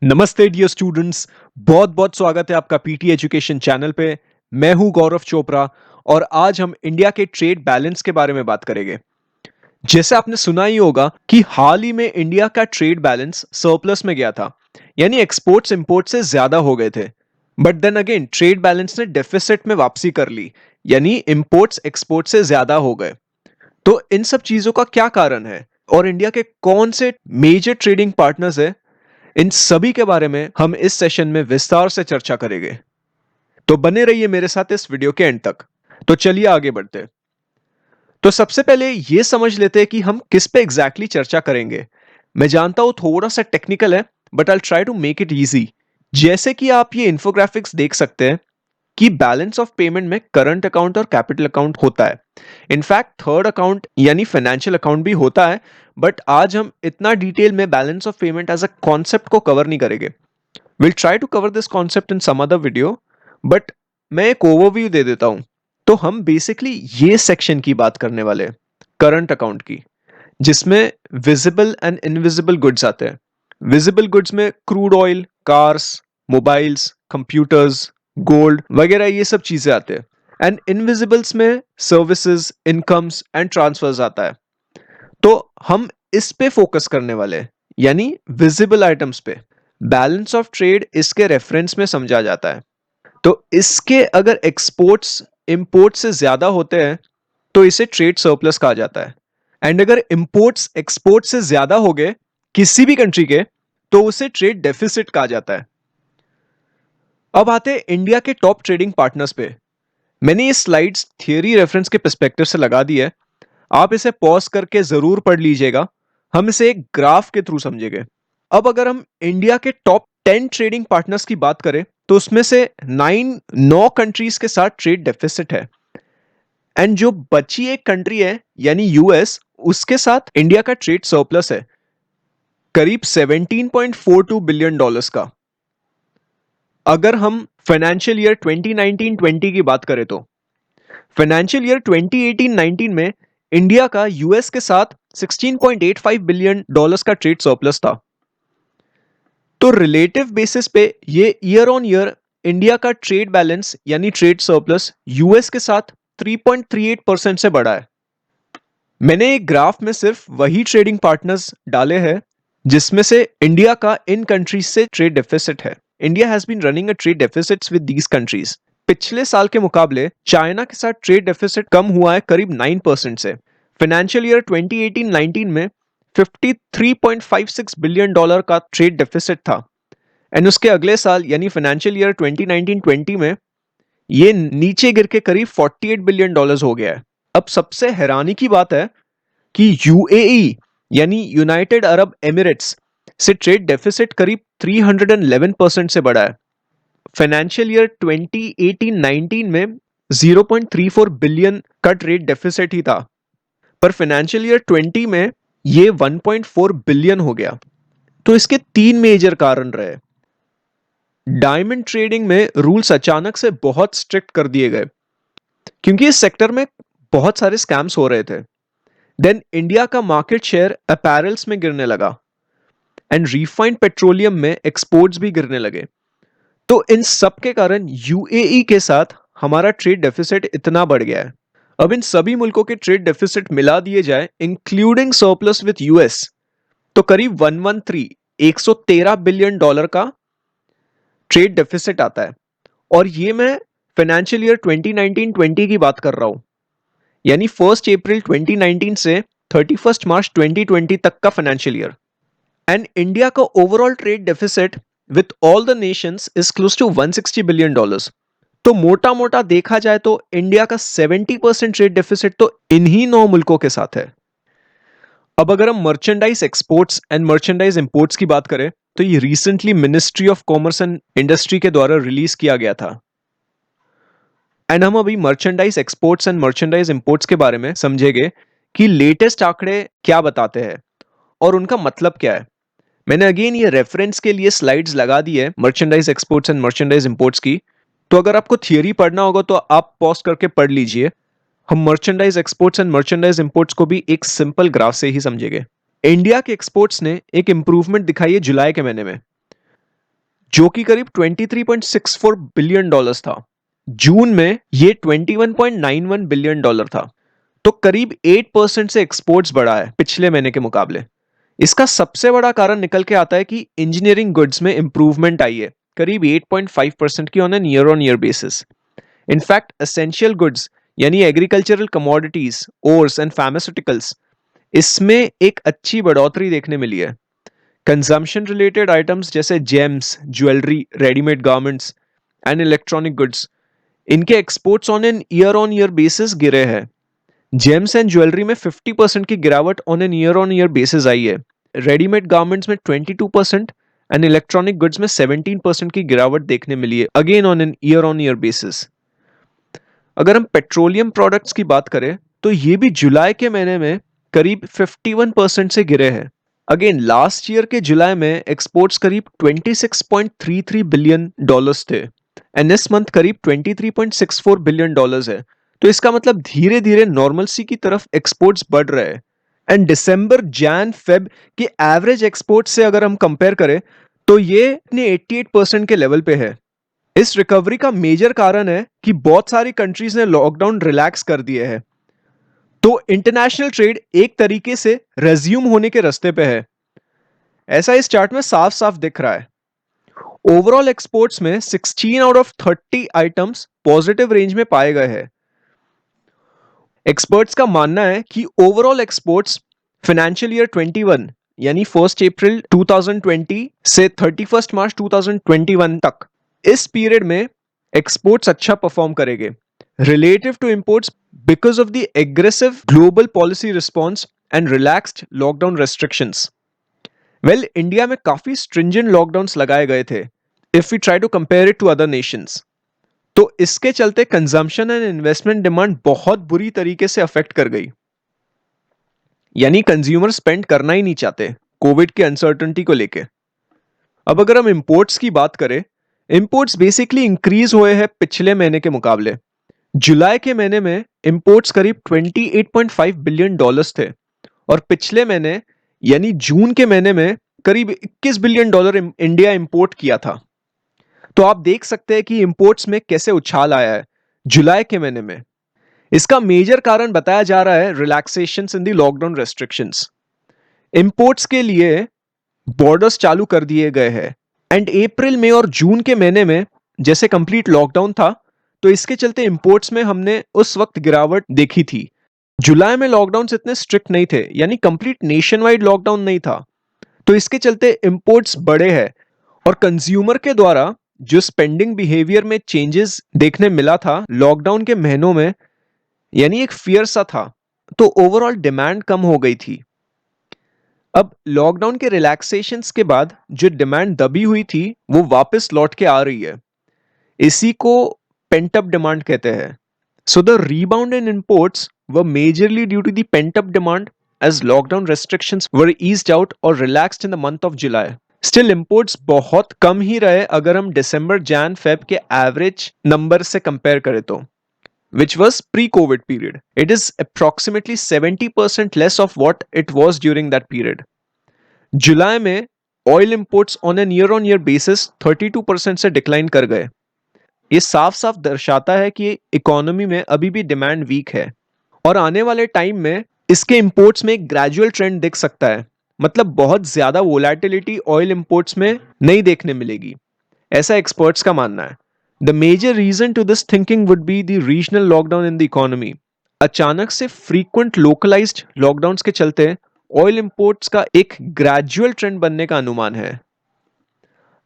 नमस्ते dear students. बहुत बहुत स्वागत है आपका पीटी एजुकेशन चैनल पे। मैं हूं गौरव चोपड़ा और आज हम इंडिया के ट्रेड बैलेंस के बारे में बात करेंगे। जैसे आपने सुना ही होगा कि हाल ही में इंडिया का ट्रेड बैलेंस सरप्लस में गया था, यानी एक्सपोर्ट्स इंपोर्ट से ज्यादा हो गए थे। But then again trade balance ने डेफिसिट में वापसी कर ली, यानी इंपोर्ट्स एक्सपोर्ट से ज्यादा हो गए। तो इन सब चीजों का क्या कारण है और इंडिया के कौन से मेजर ट्रेडिंग पार्टनर्स है, इन सभी के बारे में हम इस सेशन में विस्तार से चर्चा करेंगे। तो बने रहिए मेरे साथ इस वीडियो के एंड तक। तो चलिए आगे बढ़ते। तो सबसे पहले यह समझ लेते हैं कि हम किस पे एग्जैक्टली चर्चा करेंगे। मैं जानता हूं थोड़ा सा टेक्निकल है, but I try to make it easy. जैसे कि आप ये इंफोग्राफिक्स देख सकते हैं कि बैलेंस ऑफ पेमेंट में करंट अकाउंट और कैपिटल अकाउंट होता है। इनफैक्ट थर्ड अकाउंट यानी फाइनेंशियल अकाउंट भी होता है, बट आज हम इतना डिटेल में balance of payment as a concept को कवर नहीं करेंगे। Will try to cover this concept in some other video, but मैं एक ओवरव्यू दे देता हूं। तो हम बेसिकली ये सेक्शन की बात करने वाले हैं, करंट अकाउंट की, जिसमें विजिबल एंड इनविजिबल गुड्स आते हैं। विजिबल गुड्स में crude oil, cars, mobiles, computers, gold वगैरह ये सब चीजें आते हैं। एंड इनविजिबल्स में सर्विसेज, इनकम्स एंड ट्रांसफर्स आता है। तो हम इस पे फोकस करने वाले हैं, यानी विजिबल आइटम्स पे। बैलेंस ऑफ ट्रेड इसके रेफरेंस में समझा जाता है। तो इसके अगर एक्सपोर्ट्स इंपोर्ट से ज्यादा होते हैं तो इसे ट्रेड सरप्लस कहा जाता है। एंड अगर इंपोर्ट्स एक्सपोर्ट से ज्यादा हो गए किसी भी कंट्री के, तो उसे ट्रेड डेफिसिट कहा जाता है। अब आते हैं इंडिया के टॉप ट्रेडिंग पार्टनर्स पे। मैंने ये स्लाइड्स थियरी रेफरेंस के पर्सपेक्टिव से लगा दी है, आप इसे पॉज करके जरूर पढ़ लीजिएगा। हम इसे एक ग्राफ के थ्रू समझेंगे। अब अगर हम इंडिया के टॉप 10 ट्रेडिंग पार्टनर्स की बात करें तो उसमें से 9 कंट्रीज के साथ ट्रेड डेफिसिट है। एंड जो बची एक कंट्री है यानी यूएस, उसके साथ इंडिया का ट्रेड सरप्लस है, करीब $17.42 बिलियन का। अगर हम फाइनेंशियल ईयर 2019-20 की बात करें तो फाइनेंशियल ईयर 2018-19 में इंडिया का यूएस के साथ $16.85 बिलियन का ट्रेड सरप्लस था। तो रिलेटिव बेसिस पे ये ईयर ऑन ईयर इंडिया का ट्रेड बैलेंस यानी ट्रेड सरप्लस यूएस के साथ 3.38% से बढ़ा है। मैंने एक ग्राफ में सिर्फ वही ट्रेडिंग पार्टनर्स डाले हैं जिसमें से इंडिया का इन कंट्रीज से ट्रेड डेफिसिट है। India has been running a trade deficits with these countries. पिछले साल के मुकाबले चाइना के साथ ट्रेड डेफिसिट कम हुआ है करीब 9% से। फाइनेंशियल ईयर 2018-19 में $53.56 बिलियन का ट्रेड डेफिसिट था। एंड उसके अगले साल यानी फाइनेंशियल ईयर 2019-20 में ये नीचे गिर के करीब $48 बिलियन हो गया है। अब सबसे हैरानी की बात है कि यूएई यानी यूनाइटेड अरब एमिरेट्स से ट्रेड डेफिसिट करीब 311% से बढ़ा है। फाइनेंशियल ईयर 2018-19 में 0.34 बिलियन का ट्रेड डेफिसिट ही था, पर फाइनेंशियल ईयर 20 में ये 1.4 बिलियन हो गया। तो इसके 3 मेजर कारण रहे। डायमंड ट्रेडिंग में रूल्स अचानक से बहुत स्ट्रिक्ट कर दिए गए क्योंकि इस सेक्टर में बहुत सारे स्कैम्स हो रहे थे। देन इंडिया का मार्केट शेयर अपैरल्स में गिरने लगा एंड रिफाइंड पेट्रोलियम में एक्सपोर्ट्स भी गिरने लगे। तो इन सब के कारण यूएई के साथ हमारा ट्रेड डेफिसिट इतना बढ़ गया है। अब इन सभी मुल्कों के ट्रेड डेफिसिट मिला दिए जाए इंक्लूडिंग सरप्लस विद यूएस, तो करीब 113 बिलियन डॉलर का ट्रेड डेफिसिट आता है। और ये मैं फाइनेंशियल ईयर 2019-20 की बात कर रहा हूं, यानी 1 अप्रैल 2019 से 31 मार्च 2020 तक का फाइनेंशियल ईयर। एंड इंडिया का overall trade deficit with all the nations is close to $160 billion. तो मोटा मोटा देखा जाए तो इंडिया का 70% ट्रेड डेफिसिट तो इन्हीं 9 मुल्कों के साथ है। अब अगर हम merchandise exports and merchandise imports की बात करें तो ये recently ministry of commerce and industry के द्वारा रिलीज किया गया था। एंड हम अभी merchandise exports and merchandise imports के बारे में समझेंगे कि लेटेस्ट आंकड़े क्या बताते हैं और उनका मतलब क्या है। मैंने अगेन ये रेफरेंस के लिए स्लाइड्स लगा दी है merchandise exports and merchandise imports की। तो अगर आपको थियरी पढ़ना होगा तो आप पॉज करके पढ़ लीजिए। हम merchandise exports and merchandise imports को भी एक सिंपल ग्राफ से ही समझेंगे। इंडिया के एक्सपोर्ट्स ने एक इंप्रूवमेंट दिखाई है जुलाई के महीने में। जो कि करीब 23.64 बिलियन डॉलर्स था। जून में ये 21.91 बिलियन डॉलर था। तो करीब 8% से एक्सपोर्ट्स बढ़ा है पिछले महीने के मुकाबले। इसका सबसे बड़ा कारण निकल के आता है कि इंजीनियरिंग गुड्स में इंप्रूवमेंट आई है, करीब 8.5% की on year basis. In fact essential goods यानी agricultural commodities, ores and pharmaceuticals, इसमें एक अच्छी बढ़ोतरी देखने मिली है। कंजम्पशन रिलेटेड आइटम्स जैसे gems, jewellery, readymade garments and electronic goods, इनके एक्सपोर्ट्स ऑन ईयर बेसिस गिरे हैं। जेम्स एंड ज्वेलरी में 50% की गिरावट ऑन ईयर बेसिस आई है। रेडीमेड गारमेंट्स में 22% एंड इलेक्ट्रॉनिक गुड्स में 17% की गिरावट देखने मिली है, अगेन ऑन ईयर बेसिस। अगर हम पेट्रोलियम प्रोडक्ट्स की बात करें तो ये भी जुलाई के महीने में करीब 51% से गिरे हैं। अगेन लास्ट ईयर के जुलाई में एक्सपोर्ट्स करीब 26.33 बिलियन डॉलर्स थे एंड इस मंथ करीब 23.64 बिलियन डॉलर्स है। तो इसका मतलब धीरे धीरे नॉर्मलसी की तरफ एक्सपोर्ट्स बढ़ रहे हैं। एंड दिसंबर जैन फेब के एवरेज एक्सपोर्ट्स से अगर हम कंपेयर करें तो ये अपने 88% के लेवल पे है। इस रिकवरी का मेजर कारण है कि बहुत सारी कंट्रीज ने लॉकडाउन रिलैक्स कर दिए हैं, तो इंटरनेशनल ट्रेड एक तरीके से रेज्यूम होने के रास्ते पे है। ऐसा इस चार्ट में साफ साफ दिख रहा है। ओवरऑल एक्सपोर्ट्स में 16 out of 30 items positive range में पाए गए हैं। एक्सपर्ट्स का मानना है कि ओवरऑल एक्सपोर्ट्स फाइनेंशियल ईयर 21 यानी 1 अप्रैल 2020 से 31 मार्च 2021 तक, इस पीरियड में एक्सपोर्ट्स अच्छा परफॉर्म करेंगे relative to imports because of the aggressive global policy response and relaxed lockdown restrictions. Well, India में काफी स्ट्रिंजेंट लॉकडाउन्स लगाए गए थे if we try to compare it to other nations. तो इसके चलते कंजम्पशन एंड इन्वेस्टमेंट डिमांड बहुत बुरी तरीके से अफेक्ट कर गई, यानी कंज्यूमर स्पेंड करना ही नहीं चाहते कोविड की अनसर्टेनिटी को लेके। अब अगर हम इंपोर्ट्स की बात करें, इंपोर्ट्स बेसिकली इंक्रीज हुए हैं पिछले महीने के मुकाबले। जुलाई के महीने में इंपोर्ट्स करीब 28.5 बिलियन डॉलर्स थे और पिछले महीने यानी जून के महीने में करीब 21 बिलियन डॉलर इंडिया इंपोर्ट किया था। तो आप देख सकते हैं कि इंपोर्ट्स में कैसे उछाल आया है जुलाई के महीने में। इसका मेजर कारण बताया जा रहा है relaxations in the lockdown restrictions. Imports के लिए बॉर्डर्स चालू कर दिए गए हैं एंड अप्रैल में और जून के महीने में जैसे कंप्लीट लॉकडाउन था, तो इसके चलते इंपोर्ट्स में हमने उस वक्त गिरावट देखी थी। जुलाई में लॉकडाउन इतने स्ट्रिक्ट नहीं थे, यानी कंप्लीट नेशन वाइड लॉकडाउन नहीं था, तो इसके चलते इंपोर्ट्स बढ़े हैं और कंज्यूमर के द्वारा जो स्पेंडिंग बिहेवियर में चेंजेस देखने मिला था लॉकडाउन के महीनों में, यानी एक फियर सा था, तो ओवरऑल डिमांड कम हो गई थी। अब लॉकडाउन के रिलैक्सेशंस के बाद जो डिमांड दबी हुई थी वो वापस लौट के आ रही है। इसी को पेंट अप डिमांड कहते हैं। So the rebound in imports were majorly due to the pent up demand as lockdown restrictions were eased out or relaxed in the month of July. Still imports बहुत कम ही रहे अगर हम दिसंबर Jan Feb के average number से compare करें तो, which was pre-COVID period. It is approximately 70% less of what it was during that period. जुलाई में oil imports on an year basis 32% से डिक्लाइन कर गए। ये साफ साफ दर्शाता है कि इकोनॉमी में अभी भी डिमांड वीक है और आने वाले टाइम में इसके इंपोर्ट्स में एक ग्रेजुअल ट्रेंड दिख सकता है। मतलब बहुत ज्यादा वोलेटिलिटी ऑयल इंपोर्ट्स में नहीं देखने मिलेगी, ऐसा एक्सपर्ट्स का मानना है। The major reason to this thinking would be the regional lockdown in the economy. अचानक से फ्रीक्वेंट लोकलाइज्ड लॉकडाउन्स के चलते ऑयल इंपोर्ट्स का एक ग्रेजुअल ट्रेंड बनने का अनुमान है।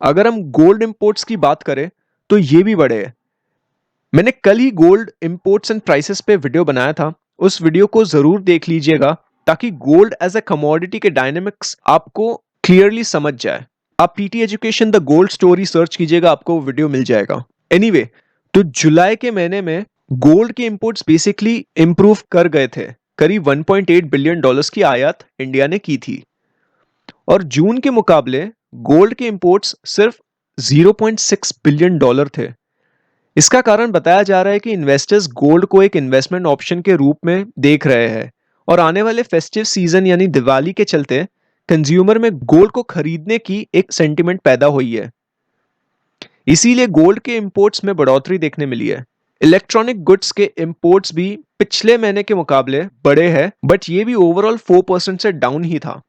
अगर हम गोल्ड इंपोर्ट्स की बात करें तो ये भी बढ़े हैं। मैंने कल ही गोल्ड इंपोर्ट्स एंड प्राइसेस पे वीडियो बनाया था, उस वीडियो को जरूर देख लीजिएगा ताकि गोल्ड एज अ कमोडिटी के डायनेमिक्स आपको क्लियरली समझ जाए। आप PT education the gold story search कीजिएगा, आपको वीडियो मिल जाएगा। एनीवे, तो जुलाई के महीने में गोल्ड के इंपोर्ट्स बेसिकली इंप्रूव कर गए थे। करीब 1.8 बिलियन डॉलर्स की आयात इंडिया ने की थी और जून के मुकाबले गोल्ड के इंपोर्ट्स सिर्फ 0.6 बिलियन डॉलर थे। इसका कारण बताया जा रहा है कि इन्वेस्टर्स गोल्ड को एक इन्वेस्टमेंट ऑप्शन के रूप में देख रहे हैं और आने वाले फेस्टिव सीजन यानी दिवाली के चलते कंज्यूमर में गोल्ड को खरीदने की एक सेंटिमेंट पैदा हुई है। इसीलिए गोल्ड के इंपोर्ट्स में बढ़ोतरी देखने मिली है। इलेक्ट्रॉनिक गुड्स के इंपोर्ट्स भी पिछले महीने के मुकाबले बढ़े हैं, बट ये भी ओवरऑल 4% से डाउन ही था।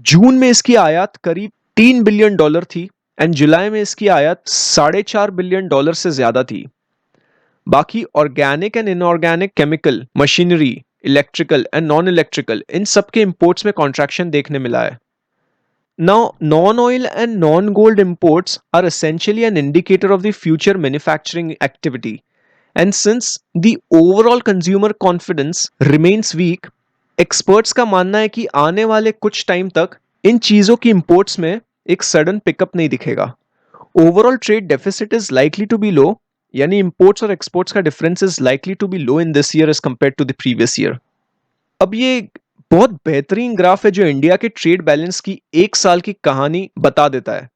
जून में इसकी आयात करीब $3 बिलियन थी एंड जुलाई में इसकी आयात $4.5 बिलियन से ज्यादा थी। बाकी organic and inorganic chemical, machinery, electrical and non electrical, इन सब के इंपोर्ट्स में कॉन्ट्रैक्शन देखने मिला है। Now, non-oil and non-gold imports are essentially an indicator of the future manufacturing activity. And since the overall consumer confidence remains weak, experts का मानना है कि आने वाले कुछ टाइम तक इन चीजों की imports में एक sudden pickup नहीं दिखेगा। Overall trade deficit is likely to be low, यानी imports और exports का difference is likely to be low in this year as compared to the previous year. अब ये बहुत बेहतरीन ग्राफ है जो इंडिया के ट्रेड बैलेंस की एक साल की कहानी बता देता है।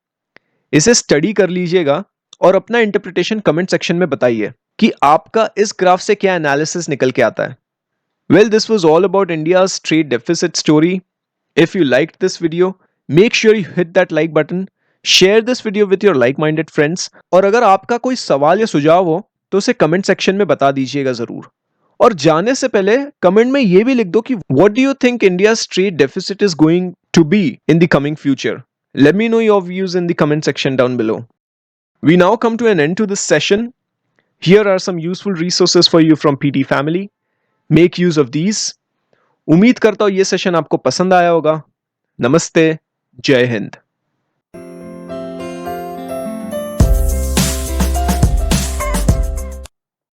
इसे स्टडी कर लीजिएगा और अपना इंटरप्रिटेशन कमेंट सेक्शन में बताइए कि आपका इस ग्राफ से क्या एनालिसिस निकल के आता है। Well, this was all about India's trade deficit story. If you liked this video, make sure you hit that like button, share this video with your like minded friends, और अगर आपका कोई सवाल या सुझाव हो तो उसे कमेंट सेक्शन में बता दीजिएगा जरूर। और जाने से पहले कमेंट में ये भी लिख दो कि what do you think India's trade deficit is going to be in the coming future. Let me know your views in the comment section down below. We now come to an end to this session. Here are some useful resources for you from PT Family. Make use of these. उम्मीद करता हूं ये session आपको पसंद आया होगा। नमस्ते, जय हिंद।